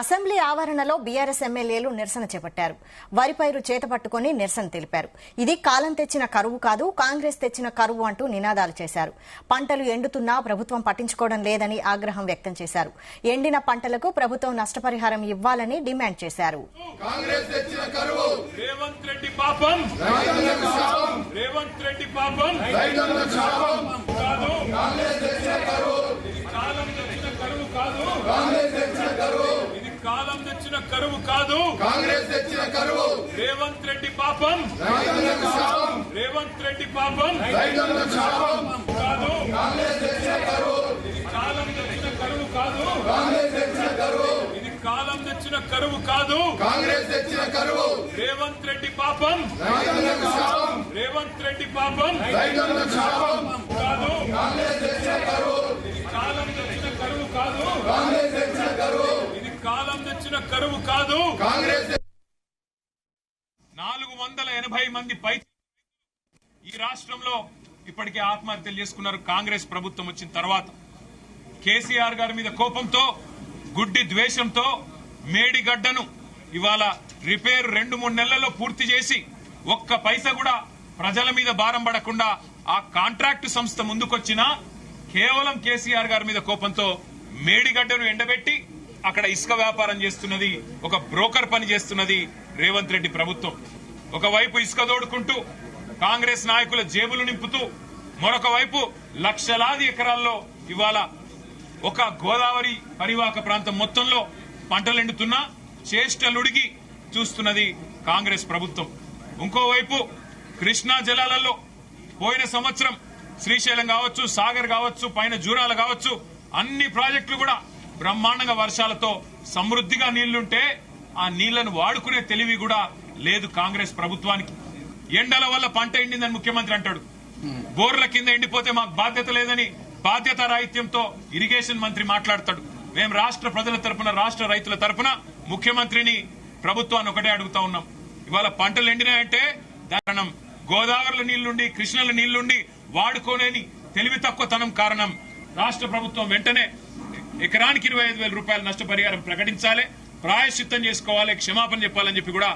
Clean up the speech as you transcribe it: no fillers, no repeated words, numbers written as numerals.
Assembly ఆవరణలో BRS ఎమ్మెల్యేలు నిరసన చేపట్టారు. వరి పైరు చేతపట్టుకుని నిరసన తెలిపారు. ఇది కాలం తెచ్చిన కరువు కాదు, కాంగ్రెస్ తెచ్చిన కరువు అంటూ నినాదాలు చేశారు. పంటలు ఎండుతున్నా ప్రభుత్వం పట్టించుకోవడం లేదని ఆగ్రహం వ్యక్తం చేశారు. ఎండిన పంటలకు ప్రభుత్వం నష్టపరిహారం ఇవ్వాలని డిమాండ్ చేశారు. కాలం తెచ్చిన కరువు కాదు, కాంగ్రెస్ తెచ్చిన కరువు. రేవంత్ రెడ్డి పాపం, రేవంత్ రెడ్డి పాపం కాదు, కాంగ్రెస్ తెచ్చిన కరువు. కాలం తెచ్చిన కరువు కాదు, కాంగ్రెస్ తెచ్చిన కరువు. ఇది కాలం తెచ్చిన కరువు కాదు, కాంగ్రెస్ తెచ్చిన కరువు. రేవంత్ రెడ్డి పాపం, రేవంత్ రెడ్డి పాపం కాదు, కాంగ్రెస్ తెచ్చిన కరువు. కాలం తెచ్చిన కరువు కాదు, కాంగ్రెస్ తెచ్చిన కరువు. ఇది కాలం తెచ్చిన కరువు కాదు, కాంగ్రెస్. 480 మంది పై ఈ రాష్ట్రంలో ఇప్పటికే ఆత్మహత్యలు చేసుకున్నారు. కాంగ్రెస్ ప్రభుత్వం వచ్చిన తర్వాత కేసీఆర్ గారి మీద కోపంతో, గుడ్డి ద్వేషంతో మేడిగడ్డను ఇవాళ రిపేర్ 2-3 నెలల్లో పూర్తి చేసి ఒక్క పైసా కూడా ప్రజల మీద భారం పడకుండా ఆ కాంట్రాక్టు సంస్థ ముందుకొచ్చినా కేవలం కేసీఆర్ గారి మీద కోపంతో మేడిగడ్డను ఎండబెట్టి అక్కడ ఇసుక వ్యాపారం చేస్తున్నది, ఒక బ్రోకర్ పని చేస్తున్నది రేవంత్ రెడ్డి ప్రభుత్వం. ఒకవైపు ఇసుక దోడుకుంటూ కాంగ్రెస్ నాయకుల జేబులు నింపుతూ, మరొక వైపు లక్షలాది ఎకరాల్లో ఇవాళ ఒక గోదావరి పరివాహక ప్రాంతం మొత్తంలో పంటలు ఎండుతున్నా చేష్టలుడిగి చూస్తున్నది కాంగ్రెస్ ప్రభుత్వం. ఇంకోవైపు కృష్ణా జలాలలో పోయిన సంవత్సరం శ్రీశైలం కావచ్చు, సాగర్ కావచ్చు, పైన జూరాల కావచ్చు, అన్ని ప్రాజెక్టులు కూడా బ్రహ్మాండంగా వర్షాలతో సమృద్దిగా నీళ్లుంటే ఆ నీళ్లను వాడుకునే తెలివి కూడా లేదు కాంగ్రెస్ ప్రభుత్వానికి. ఎండల వల్ల పంట ఎండిందని ముఖ్యమంత్రి అంటాడు. బోర్ల కింద ఎండిపోతే మాకు బాధ్యత లేదని బాధ్యత రాహిత్యంతో ఇరిగేషన్ మంత్రి మాట్లాడతాడు. మేము రాష్ట్ర ప్రజల తరపున, రాష్ట్ర రైతుల తరపున ముఖ్యమంత్రిని, ప్రభుత్వాన్ని ఒకటే అడుగుతా ఉన్నాం. ఇవాళ పంటలు ఎండినాయంటే దాని గోదావరిలో నీళ్లుండి, కృష్ణల నీళ్లుండి వాడుకోలేని తెలివి తక్కువతనం కారణం. రాష్ట్ర ప్రభుత్వం వెంటనే ఎకరానికి 25,000 రూపాయల నష్టపరిహారం ప్రకటించాలి, ప్రాయశ్చిత్తం చేసుకోవాలి, క్షమాపణ చెప్పాలని చెప్పి కూడా